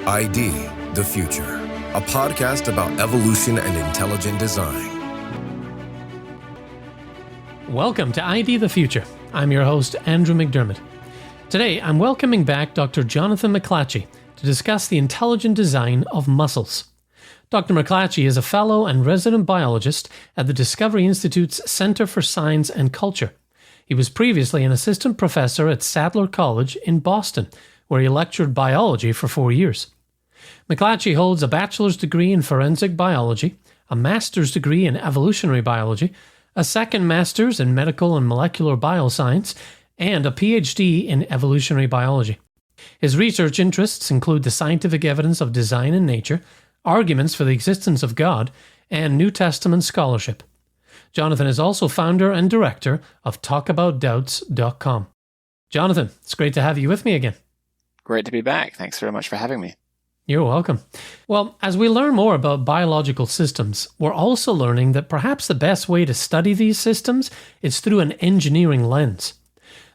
ID, the Future, a podcast about evolution and intelligent design. Welcome to ID the Future. I'm your host, Andrew McDermott. Today, I'm welcoming back Dr. Jonathan McLatchie to discuss the intelligent design of muscles. Dr. McLatchie is a fellow and resident biologist at the Discovery Institute's Center for Science and Culture. He was previously an assistant professor at Sadler College in Boston, where he lectured biology for 4 years. McLatchie holds a bachelor's degree in forensic biology, a master's degree in evolutionary biology, a second master's in medical and molecular bioscience, and a PhD in evolutionary biology. His research interests include the scientific evidence of design in nature, arguments for the existence of God, and New Testament scholarship. Jonathan is also founder and director of talkaboutdoubts.com. Jonathan, it's great to have you with me again. Great to be back. Thanks very much for having me. You're welcome. Well, as we learn more about biological systems, we're also learning that perhaps the best way to study these systems is through an engineering lens.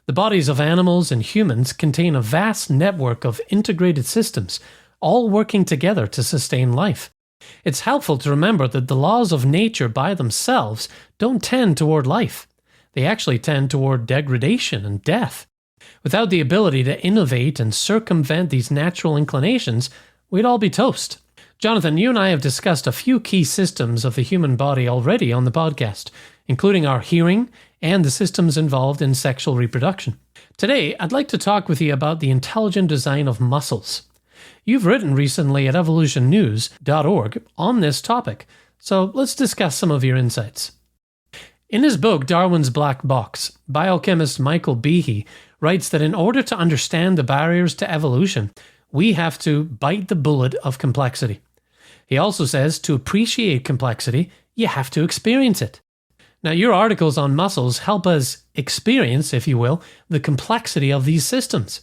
The bodies of animals and humans contain a vast network of integrated systems, all working together to sustain life. It's helpful to remember that the laws of nature by themselves don't tend toward life. They actually tend toward degradation and death. Without the ability to innovate and circumvent these natural inclinations, we'd all be toast. Jonathan, you and I have discussed a few key systems of the human body already on the podcast, including our hearing and the systems involved in sexual reproduction. Today, I'd like to talk with you about the intelligent design of muscles. You've written recently at evolutionnews.org on this topic, so let's discuss some of your insights. In his book, Darwin's Black Box, biochemist Michael Behe writes that in order to understand the barriers to evolution, we have to bite the bullet of complexity. He also says to appreciate complexity, you have to experience it. Now, your articles on muscles help us experience, if you will, the complexity of these systems.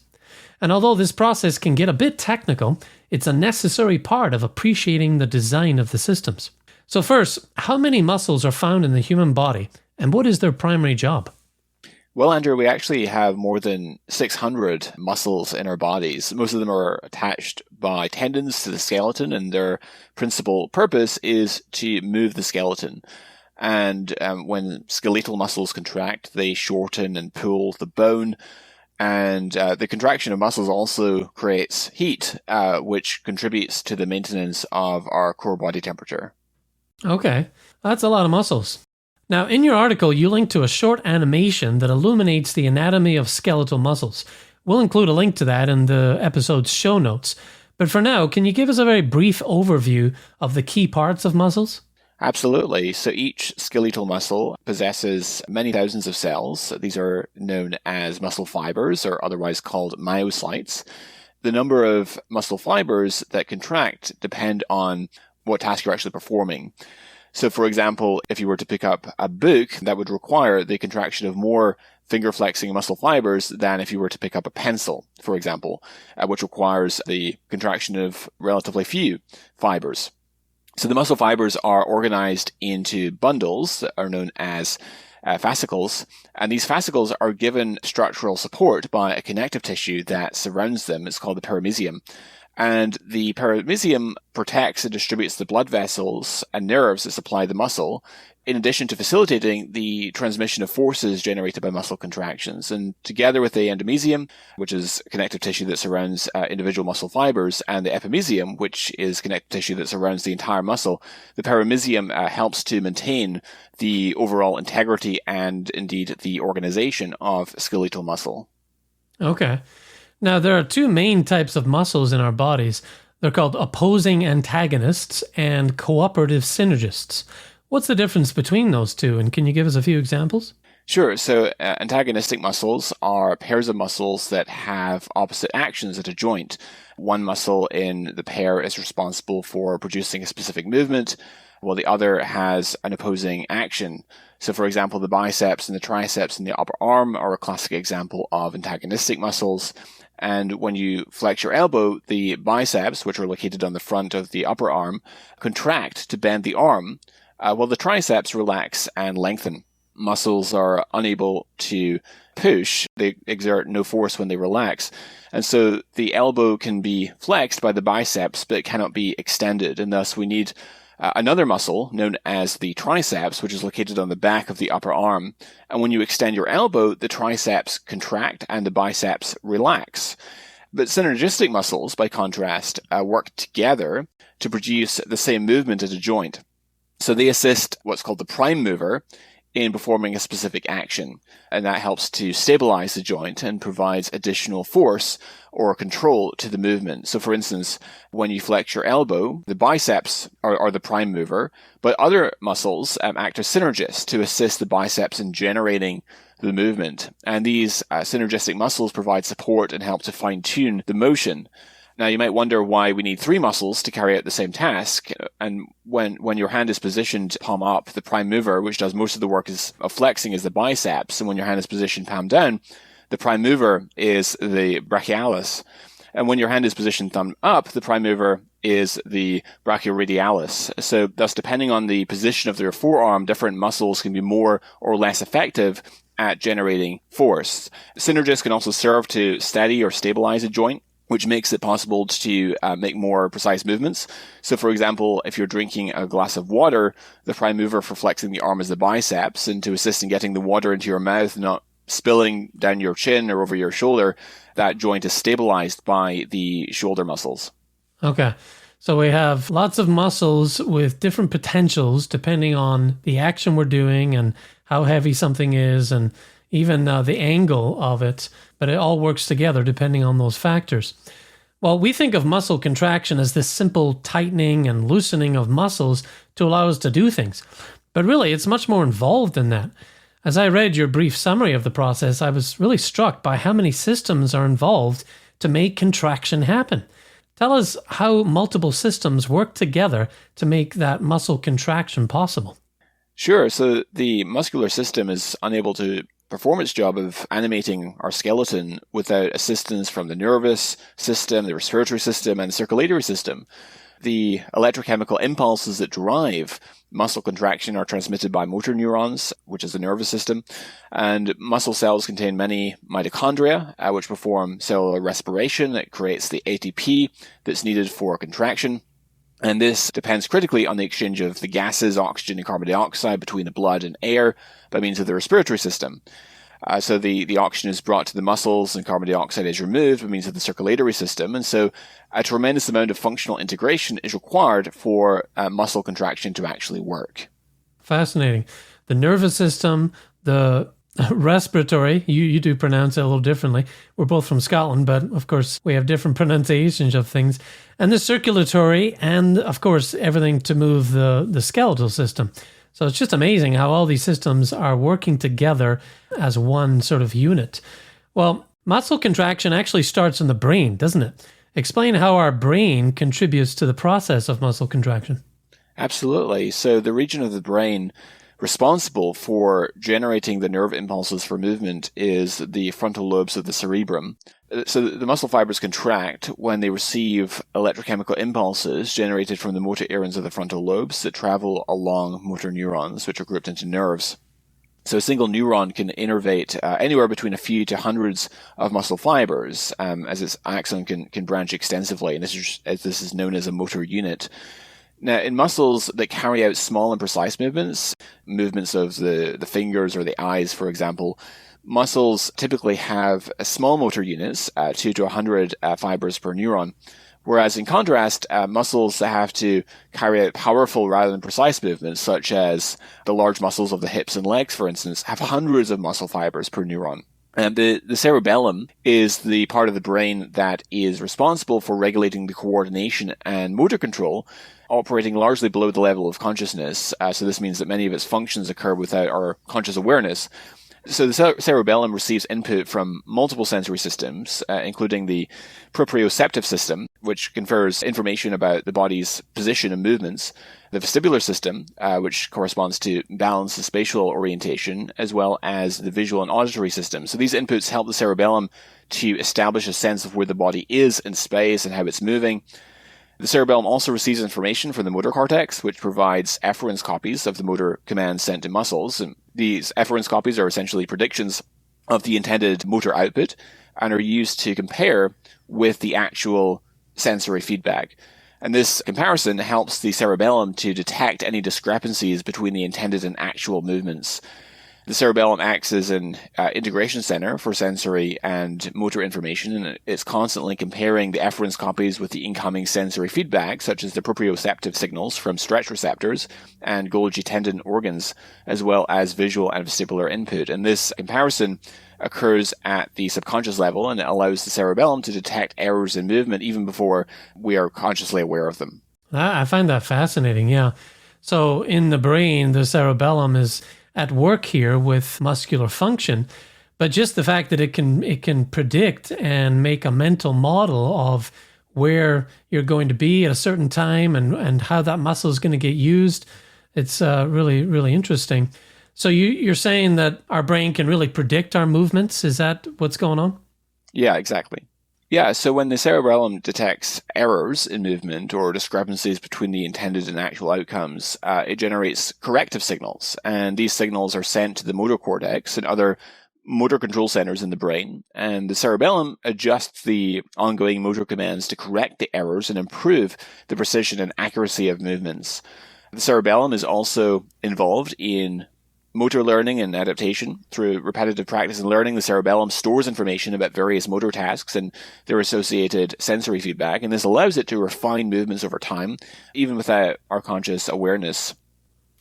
And although this process can get a bit technical, it's a necessary part of appreciating the design of the systems. So first, how many muscles are found in the human body, and what is their primary job? Well, Andrew, we actually have more than 600 muscles in our bodies. Most of them are attached by tendons to the skeleton, and their principal purpose is to move the skeleton. And when skeletal muscles contract, they shorten and pull the bone. And the contraction of muscles also creates heat, which contributes to the maintenance of our core body temperature. Okay, that's a lot of muscles. Now, in your article, you link to a short animation that illuminates the anatomy of skeletal muscles. We'll include a link to that in the episode's show notes. But for now, can you give us a very brief overview of the key parts of muscles? Absolutely. So each skeletal muscle possesses many thousands of cells. These are known as muscle fibers, or otherwise called myocytes. The number of muscle fibers that contract depend on what task you're actually performing. So, for example, if you were to pick up a book, that would require the contraction of more finger-flexing muscle fibers than if you were to pick up a pencil, for example, which requires the contraction of relatively few fibers. So the muscle fibers are organized into bundles that are known as fascicles, and these fascicles are given structural support by a connective tissue that surrounds them. It's called the perimysium. And the perimysium protects and distributes the blood vessels and nerves that supply the muscle, in addition to facilitating the transmission of forces generated by muscle contractions. And together with the endomysium, which is connective tissue that surrounds individual muscle fibers, and the epimysium, which is connective tissue that surrounds the entire muscle, the perimysium helps to maintain the overall integrity and indeed the organization of skeletal muscle. Okay. Now, there are two main types of muscles in our bodies. They're called opposing antagonists and cooperative synergists. What's the difference between those two, and can you give us a few examples? Sure. So antagonistic muscles are pairs of muscles that have opposite actions at a joint. One muscle in the pair is responsible for producing a specific movement, while the other has an opposing action. So, for example, the biceps and the triceps in the upper arm are a classic example of antagonistic muscles. And when you flex your elbow, the biceps, which are located on the front of the upper arm, contract to bend the arm, while the triceps relax and lengthen. muscles are unable to push. They exert no force when they relax. And so the elbow can be flexed by the biceps, but it cannot be extended. And thus we need another muscle known as the triceps, which is located on the back of the upper arm. And when you extend your elbow, the triceps contract and the biceps relax. But synergistic muscles, by contrast, work together to produce the same movement at a joint. So they assist what's called the prime mover in performing a specific action, and that helps to stabilize the joint and provides additional force or control to the movement. So for instance, when you flex your elbow, the biceps are the prime mover, but other muscles act as synergists to assist the biceps in generating the movement. And these synergistic muscles provide support and help to fine-tune the motion. Now, you might wonder why we need three muscles to carry out the same task. And when your hand is positioned palm up, the prime mover, which does most of the work of flexing, is the biceps. And when your hand is positioned palm down, the prime mover is the brachialis. And when your hand is positioned thumb up, the prime mover is the brachioradialis. So thus, depending on the position of your forearm, different muscles can be more or less effective at generating force. Synergists can also serve to steady or stabilize a joint, which makes it possible to make more precise movements. So for example, if you're drinking a glass of water, the prime mover for flexing the arm is the biceps, and to assist in getting the water into your mouth, not spilling down your chin or over your shoulder, that joint is stabilized by the shoulder muscles. Okay. So we have lots of muscles with different potentials depending on the action we're doing and how heavy something is and even the angle of it, but it all works together depending on those factors. Well, we think of muscle contraction as this simple tightening and loosening of muscles to allow us to do things. But really, it's much more involved than that. As I read your brief summary of the process, I was really struck by how many systems are involved to make contraction happen. Tell us how multiple systems work together to make that muscle contraction possible. Sure. So the muscular system is unable to perform its job of animating our skeleton without assistance from the nervous system, the respiratory system, and the circulatory system. The electrochemical impulses that drive muscle contraction are transmitted by motor neurons, which is the nervous system, and muscle cells contain many mitochondria, which perform cellular respiration. It creates the ATP that's needed for contraction. And this depends critically on the exchange of the gases, oxygen and carbon dioxide, between the blood and air by means of the respiratory system. So the oxygen is brought to the muscles and carbon dioxide is removed by means of the circulatory system. And so a tremendous amount of functional integration is required for muscle contraction to actually work. Fascinating. The nervous system, the respiratory, you do pronounce it a little differently. We're both from Scotland, but of course we have different pronunciations of things. And the circulatory, and of course everything to move the skeletal system. So it's just amazing how all these systems are working together as one sort of unit. Well, muscle contraction actually starts in the brain, doesn't it? Explain how our brain contributes to the process of muscle contraction. Absolutely. So the region of the brain responsible for generating the nerve impulses for movement is the frontal lobes of the cerebrum. So the muscle fibers contract when they receive electrochemical impulses generated from the motor neurons of the frontal lobes that travel along motor neurons, which are grouped into nerves. So a single neuron can innervate anywhere between a few to hundreds of muscle fibers, as its axon can branch extensively, and this is known as a motor unit. Now, in muscles that carry out small and precise movements of the fingers or the eyes, for example, muscles typically have small motor units, 2 to 100 fibers per neuron, whereas in contrast, muscles that have to carry out powerful rather than precise movements, such as the large muscles of the hips and legs, for instance, have hundreds of muscle fibers per neuron. And the cerebellum is the part of the brain that is responsible for regulating the coordination and motor control, operating largely below the level of consciousness. So this means that many of its functions occur without our conscious awareness. So the cerebellum receives input from multiple sensory systems, including the proprioceptive system, which confers information about the body's position and movements, the vestibular system, which corresponds to balance and spatial orientation, as well as the visual and auditory system. So these inputs help the cerebellum to establish a sense of where the body is in space and how it's moving. The cerebellum also receives information from the motor cortex, which provides efference copies of the motor commands sent to muscles. And these efference copies are essentially predictions of the intended motor output and are used to compare with the actual sensory feedback. And this comparison helps the cerebellum to detect any discrepancies between the intended and actual movements. The cerebellum acts as an integration center for sensory and motor information, and it's constantly comparing the efference copies with the incoming sensory feedback, such as the proprioceptive signals from stretch receptors and Golgi tendon organs, as well as visual and vestibular input. And this comparison occurs at the subconscious level, and it allows the cerebellum to detect errors in movement even before we are consciously aware of them. I find that fascinating, yeah. So in the brain, the cerebellum is at work here with muscular function, but just the fact that it can predict and make a mental model of where you're going to be at a certain time and how that muscle is going to get used, it's really, really interesting. So you're saying that our brain can really predict our movements? Is that what's going on? Yeah, exactly. Yeah, so when the cerebellum detects errors in movement or discrepancies between the intended and actual outcomes, it generates corrective signals. And these signals are sent to the motor cortex and other motor control centers in the brain. And the cerebellum adjusts the ongoing motor commands to correct the errors and improve the precision and accuracy of movements. The cerebellum is also involved in motor learning and adaptation. Through repetitive practice and learning, the cerebellum stores information about various motor tasks and their associated sensory feedback, and this allows it to refine movements over time, even without our conscious awareness.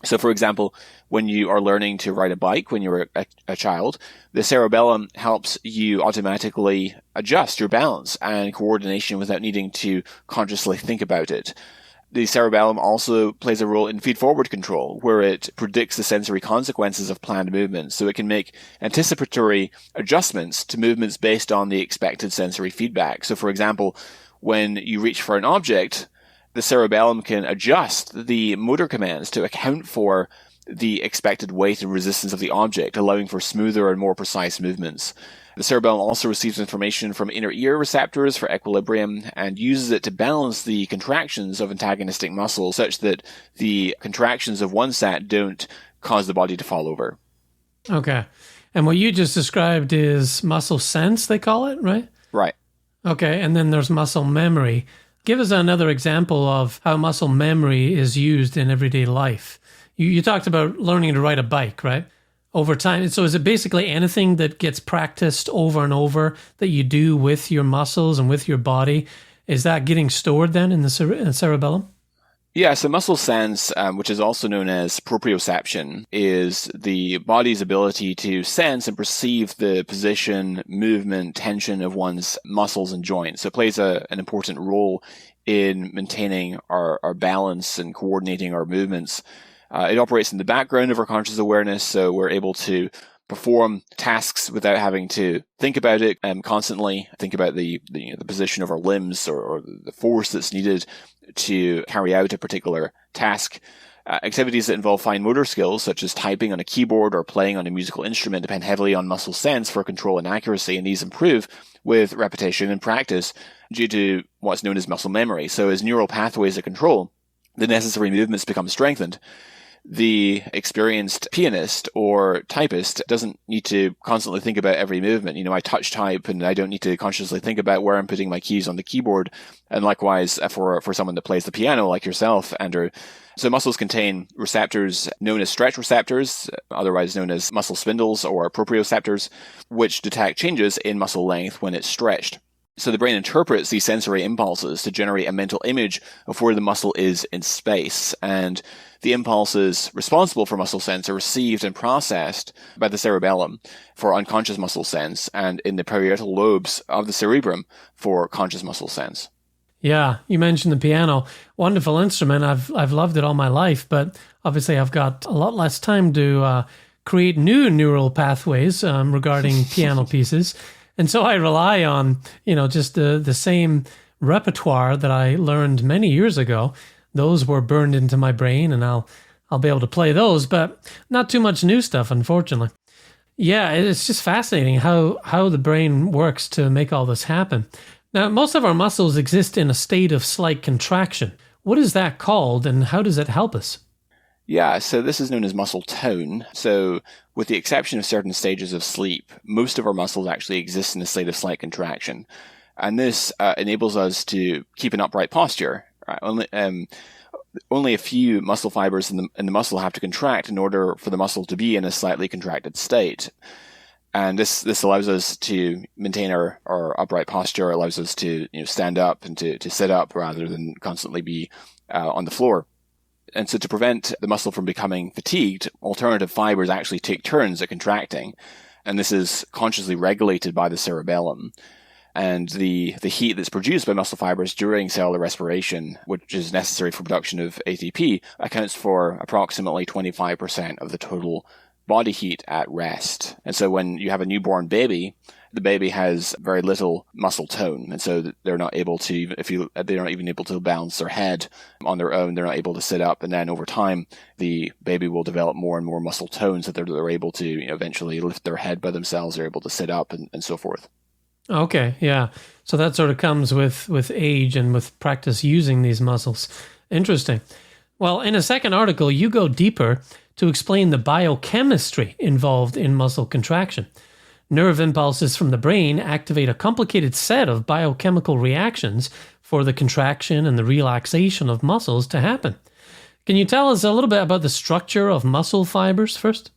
So, for example, when you are learning to ride a bike when you're a child, the cerebellum helps you automatically adjust your balance and coordination without needing to consciously think about it. The cerebellum also plays a role in feed-forward control, where it predicts the sensory consequences of planned movements, so it can make anticipatory adjustments to movements based on the expected sensory feedback. So, for example, when you reach for an object, the cerebellum can adjust the motor commands to account for the expected weight and resistance of the object, allowing for smoother and more precise movements. The cerebellum also receives information from inner ear receptors for equilibrium and uses it to balance the contractions of antagonistic muscles such that the contractions of one set don't cause the body to fall over. Okay. And what you just described is muscle sense, they call it, right? Right. Okay. And then there's muscle memory. Give us another example of how muscle memory is used in everyday life. You talked about learning to ride a bike, right? Over time. So is it basically anything that gets practiced over and over that you do with your muscles and with your body? Is that getting stored then in the cerebellum? Yeah, so muscle sense, which is also known as proprioception, is the body's ability to sense and perceive the position, movement, tension of one's muscles and joints. So it plays an important role in maintaining our balance and coordinating our movements. It operates in the background of our conscious awareness, so we're able to perform tasks without having to think about it constantly. Think about the position of our limbs or the force that's needed to carry out a particular task. Activities that involve fine motor skills, such as typing on a keyboard or playing on a musical instrument, depend heavily on muscle sense for control and accuracy, and these improve with repetition and practice due to what's known as muscle memory. So as neural pathways of control, the necessary movements become strengthened. The experienced pianist or typist doesn't need to constantly think about every movement. I touch type and I don't need to consciously think about where I'm putting my keys on the keyboard. And likewise for someone that plays the piano like yourself, Andrew. So muscles contain receptors known as stretch receptors, otherwise known as muscle spindles or proprioceptors, which detect changes in muscle length when it's stretched. So the brain interprets these sensory impulses to generate a mental image of where the muscle is in space. And the impulses responsible for muscle sense are received and processed by the cerebellum for unconscious muscle sense and in the parietal lobes of the cerebrum for conscious muscle sense. Yeah, you mentioned the piano. Wonderful instrument. I've loved it all my life, but obviously I've got a lot less time to create new neural pathways regarding piano pieces. And so I rely on, just the same repertoire that I learned many years ago. Those were burned into my brain, and I'll be able to play those, but not too much new stuff, unfortunately. Yeah, it's just fascinating how the brain works to make all this happen. Now, most of our muscles exist in a state of slight contraction. What is that called, and how does it help us? Yeah, so this is known as muscle tone. So with the exception of certain stages of sleep, most of our muscles actually exist in a state of slight contraction. And this enables us to keep an upright posture. Right? Only a few muscle fibers in the muscle have to contract in order for the muscle to be in a slightly contracted state. And this allows us to maintain our upright posture, allows us to stand up and to sit up rather than constantly be on the floor. And so to prevent the muscle from becoming fatigued, alternative fibers actually take turns at contracting. And this is consciously regulated by the cerebellum. And the heat that's produced by muscle fibers during cellular respiration, which is necessary for production of ATP, accounts for approximately 25% of the total body heat at rest. And so when you have a newborn baby, the baby has very little muscle tone, and so they're not able to, they're not even able to balance their head on their own. They're not able to sit up, and then over time, the baby will develop more and more muscle tone, so they're able to eventually lift their head by themselves. They're able to sit up, and so forth. Okay, yeah. So that sort of comes with age and with practice using these muscles. Interesting. Well, in a second article, you go deeper to explain the biochemistry involved in muscle contraction. Nerve impulses from the brain activate a complicated set of biochemical reactions for the contraction and the relaxation of muscles to happen. Can you tell us a little bit about the structure of muscle fibers first?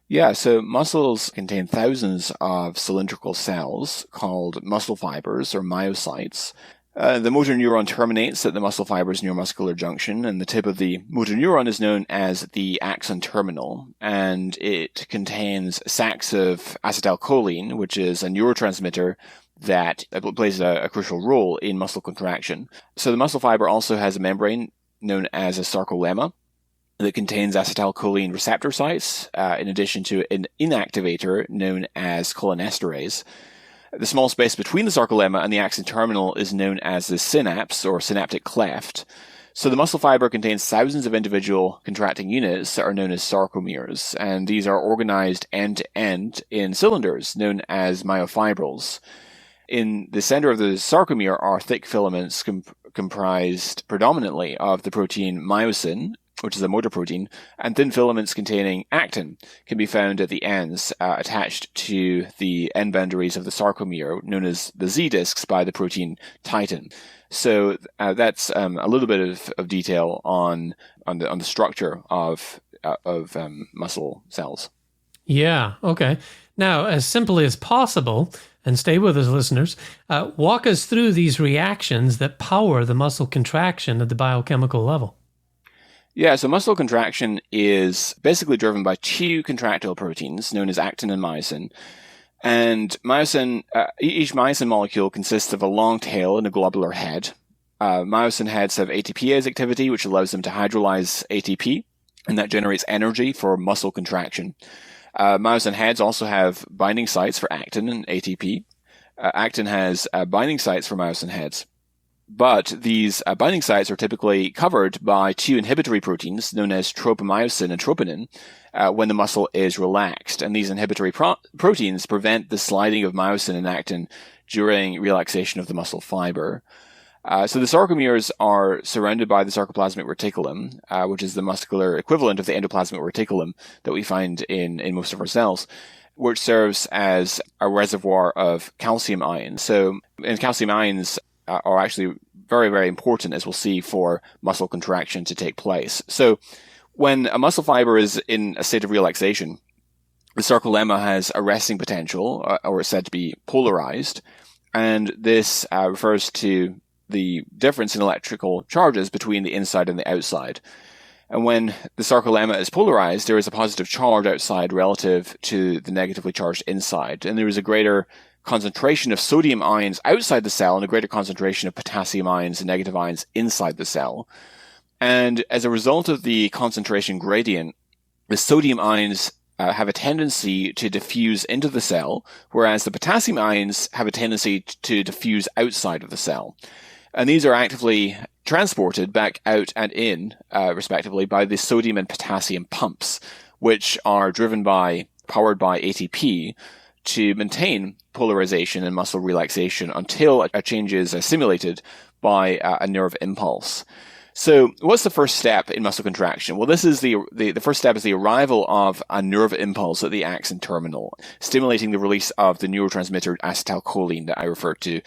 Yeah, so muscles contain thousands of cylindrical cells called muscle fibers or myocytes. The motor neuron terminates at the muscle fiber's neuromuscular junction, and the tip of the motor neuron is known as the axon terminal, and it contains sacs of acetylcholine, which is a neurotransmitter that plays a crucial role in muscle contraction. So the muscle fiber also has a membrane known as a sarcolemma that contains acetylcholine receptor sites, in addition to an inactivator known as cholinesterase. The small space between the sarcolemma and the axon terminal is known as the synapse or synaptic cleft. So the muscle fiber contains thousands of individual contracting units that are known as sarcomeres, and these are organized end-to-end in cylinders known as myofibrils. In the center of the sarcomere are thick filaments comprised predominantly of the protein myosin, which is a motor protein, and thin filaments containing actin can be found at the ends, attached to the end boundaries of the sarcomere, known as the Z-discs by the protein titin. So that's a little bit of detail on the structure of muscle cells. Yeah, okay. Now, as simply as possible, and stay with us, listeners, walk us through these reactions that power the muscle contraction at the biochemical level. Yeah, so muscle contraction is basically driven by two contractile proteins known as actin and myosin. And myosin, each myosin molecule consists of a long tail and a globular head. Myosin heads have ATPase activity, which allows them to hydrolyze ATP, and that generates energy for muscle contraction. Myosin heads also have binding sites for actin and ATP. Actin has binding sites for myosin heads. But these binding sites are typically covered by two inhibitory proteins known as tropomyosin and troponin when the muscle is relaxed. And these inhibitory proteins prevent the sliding of myosin and actin during relaxation of the muscle fiber. So the sarcomeres are surrounded by the sarcoplasmic reticulum, which is the muscular equivalent of the endoplasmic reticulum that we find in most of our cells, which serves as a reservoir of calcium ions. So, and calcium ions are actually very, very important, as we'll see, for muscle contraction to take place. So when a muscle fiber is in a state of relaxation, the sarcolemma has a resting potential, or is said to be polarized, and this refers to the difference in electrical charges between the inside and the outside. And when the sarcolemma is polarized, there is a positive charge outside relative to the negatively charged inside, and there is a greater concentration of sodium ions outside the cell and a greater concentration of potassium ions and negative ions inside the cell. And as a result of the concentration gradient, the sodium ions have a tendency to diffuse into the cell, whereas the potassium ions have a tendency to diffuse outside of the cell. And these are actively transported back out and in, respectively, by the sodium and potassium pumps, which are powered by ATP, to maintain polarization and muscle relaxation until a change is simulated by a nerve impulse. So what's the first step in muscle contraction? Well, this is the first step is the arrival of a nerve impulse at the axon terminal, stimulating the release of the neurotransmitter acetylcholine that I referred to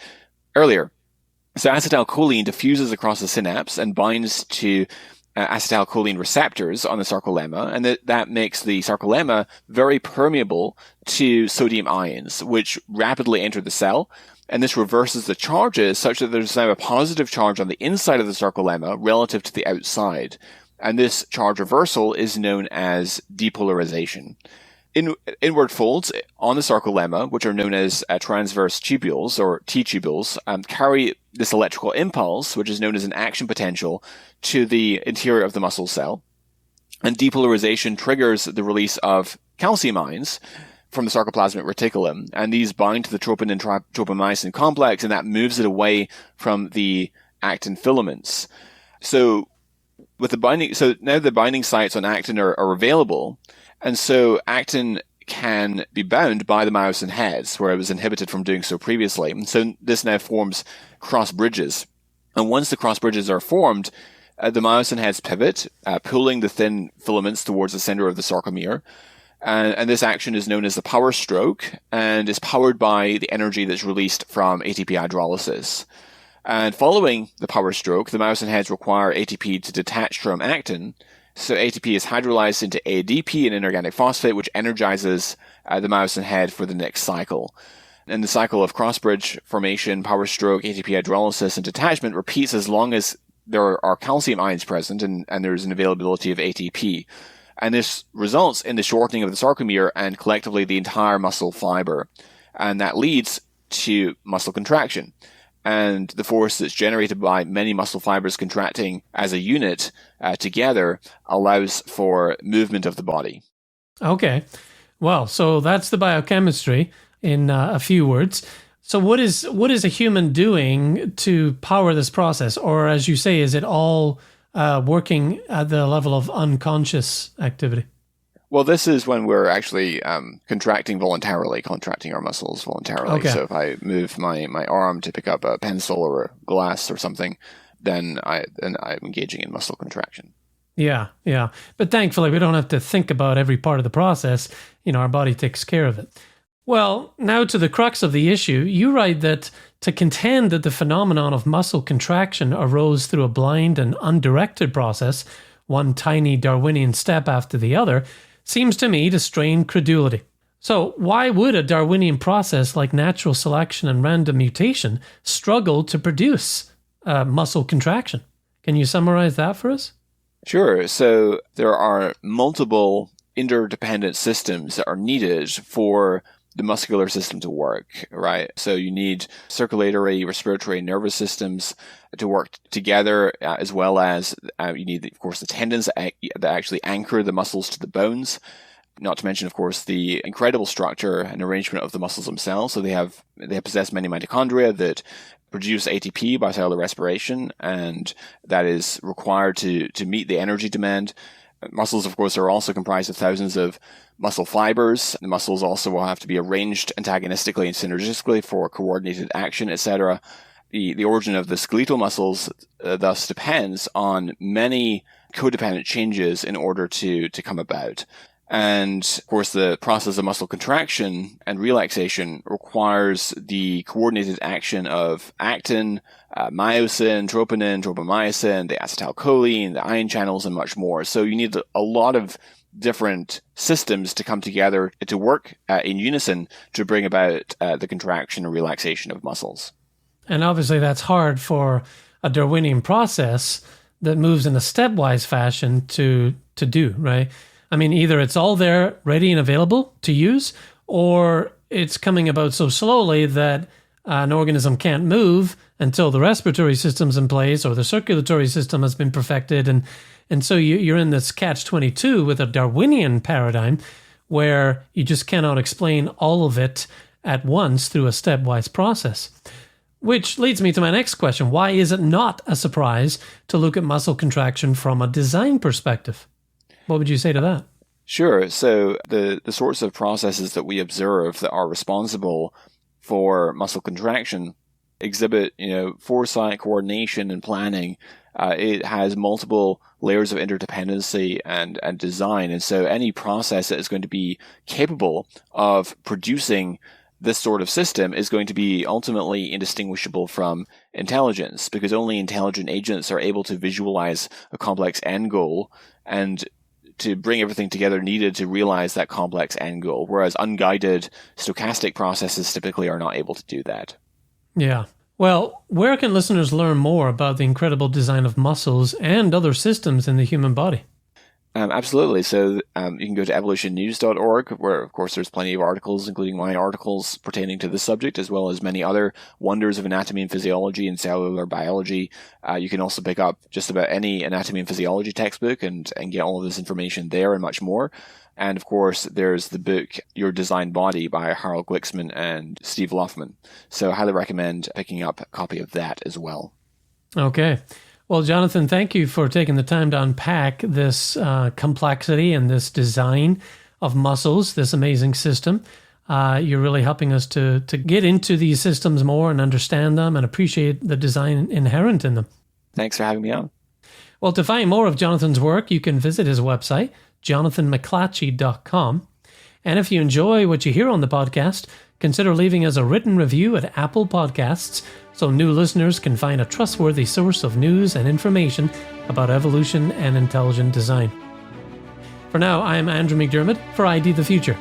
earlier. So acetylcholine diffuses across the synapse and binds to acetylcholine receptors on the sarcolemma, and that makes the sarcolemma very permeable to sodium ions, which rapidly enter the cell. And this reverses the charges such that there's now a positive charge on the inside of the sarcolemma relative to the outside. And this charge reversal is known as depolarization. Inward folds on the sarcolemma, which are known as transverse tubules or T-tubules, carry this electrical impulse, which is known as an action potential, to the interior of the muscle cell. And depolarization triggers the release of calcium ions from the sarcoplasmic reticulum, and these bind to the tropin and tropomyosin complex, and that moves it away from the actin filaments. So now the binding sites on actin are available, and so actin can be bound by the myosin heads, where it was inhibited from doing so previously. And so this now forms cross bridges. And once the cross bridges are formed, the myosin heads pivot, pulling the thin filaments towards the center of the sarcomere. And this action is known as the power stroke and is powered by the energy that's released from ATP hydrolysis. And following the power stroke, the myosin heads require ATP to detach from actin. So ATP is hydrolyzed into ADP, an inorganic phosphate, which energizes the myosin head for the next cycle. And the cycle of cross-bridge formation, power stroke, ATP hydrolysis, and detachment repeats as long as there are calcium ions present and there's an availability of ATP. And this results in the shortening of the sarcomere and collectively the entire muscle fiber. And that leads to muscle contraction. And the force that's generated by many muscle fibers contracting as a unit together allows for movement of the body. Okay. Well, so that's the biochemistry in a few words. So what is a human doing to power this process? Or as you say, is it all working at the level of unconscious activity? Well, this is when we're actually contracting our muscles voluntarily. Okay. So if I move my arm to pick up a pencil or a glass or something, then I'm engaging in muscle contraction. Yeah. But thankfully, we don't have to think about every part of the process. Our body takes care of it. Well, now to the crux of the issue. You write that to contend that the phenomenon of muscle contraction arose through a blind and undirected process, one tiny Darwinian step after the other, seems to me to strain credulity. So why would a Darwinian process like natural selection and random mutation struggle to produce muscle contraction? Can you summarize that for us? Sure. So there are multiple interdependent systems that are needed for the muscular system to work, right? So you need circulatory, respiratory, nervous systems to work together, as well as you need, of course, the tendons that actually anchor the muscles to the bones. Not to mention, of course, the incredible structure and arrangement of the muscles themselves. So they possess many mitochondria that produce ATP by cellular respiration, and that is required to meet the energy demand. Muscles, of course, are also comprised of thousands of muscle fibers. The muscles also will have to be arranged antagonistically and synergistically for coordinated action, etc. The origin of the skeletal muscles thus depends on many codependent changes in order to come about. And of course, the process of muscle contraction and relaxation requires the coordinated action of actin, myosin, troponin, tropomyosin, the acetylcholine, the ion channels, and much more. So you need a lot of different systems to come together to work in unison to bring about the contraction and relaxation of muscles. And obviously that's hard for a Darwinian process that moves in a stepwise fashion to do, right? I mean, either it's all there, ready and available to use, or it's coming about so slowly that an organism can't move until the respiratory system's in place or the circulatory system has been perfected. And so you're in this catch-22 with a Darwinian paradigm where you just cannot explain all of it at once through a stepwise process. Which leads me to my next question. Why is it not a surprise to look at muscle contraction from a design perspective? What would you say to that? Sure. So the sorts of processes that we observe that are responsible for muscle contraction exhibit, foresight, coordination, and planning. It has multiple layers of interdependency and design. And so any process that is going to be capable of producing this sort of system is going to be ultimately indistinguishable from intelligence, because only intelligent agents are able to visualize a complex end goal and to bring everything together needed to realize that complex end goal, whereas unguided stochastic processes typically are not able to do that. Yeah. Well, where can listeners learn more about the incredible design of muscles and other systems in the human body? Absolutely. So you can go to evolutionnews.org, where, of course, there's plenty of articles, including my articles pertaining to this subject, as well as many other wonders of anatomy and physiology and cellular biology. You can also pick up just about any anatomy and physiology textbook and get all of this information there and much more. And, of course, there's the book Your Designed Body by Harold Glicksman and Steve Luffman. So I highly recommend picking up a copy of that as well. Okay. Well, Jonathan, thank you for taking the time to unpack this complexity and this design of muscles, this amazing system. You're really helping us to get into these systems more and understand them and appreciate the design inherent in them. Thanks for having me on. Well, to find more of Jonathan's work, you can visit his website, jonathanmclatchie.com. And if you enjoy what you hear on the podcast, consider leaving us a written review at Apple Podcasts so new listeners can find a trustworthy source of news and information about evolution and intelligent design. For now, I am Andrew McDermott for ID the Future.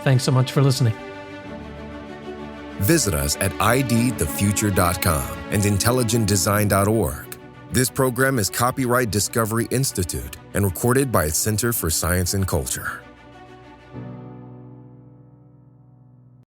Thanks so much for listening. Visit us at idthefuture.com and intelligentdesign.org. This program is copyright Discovery Institute and recorded by its Center for Science and Culture.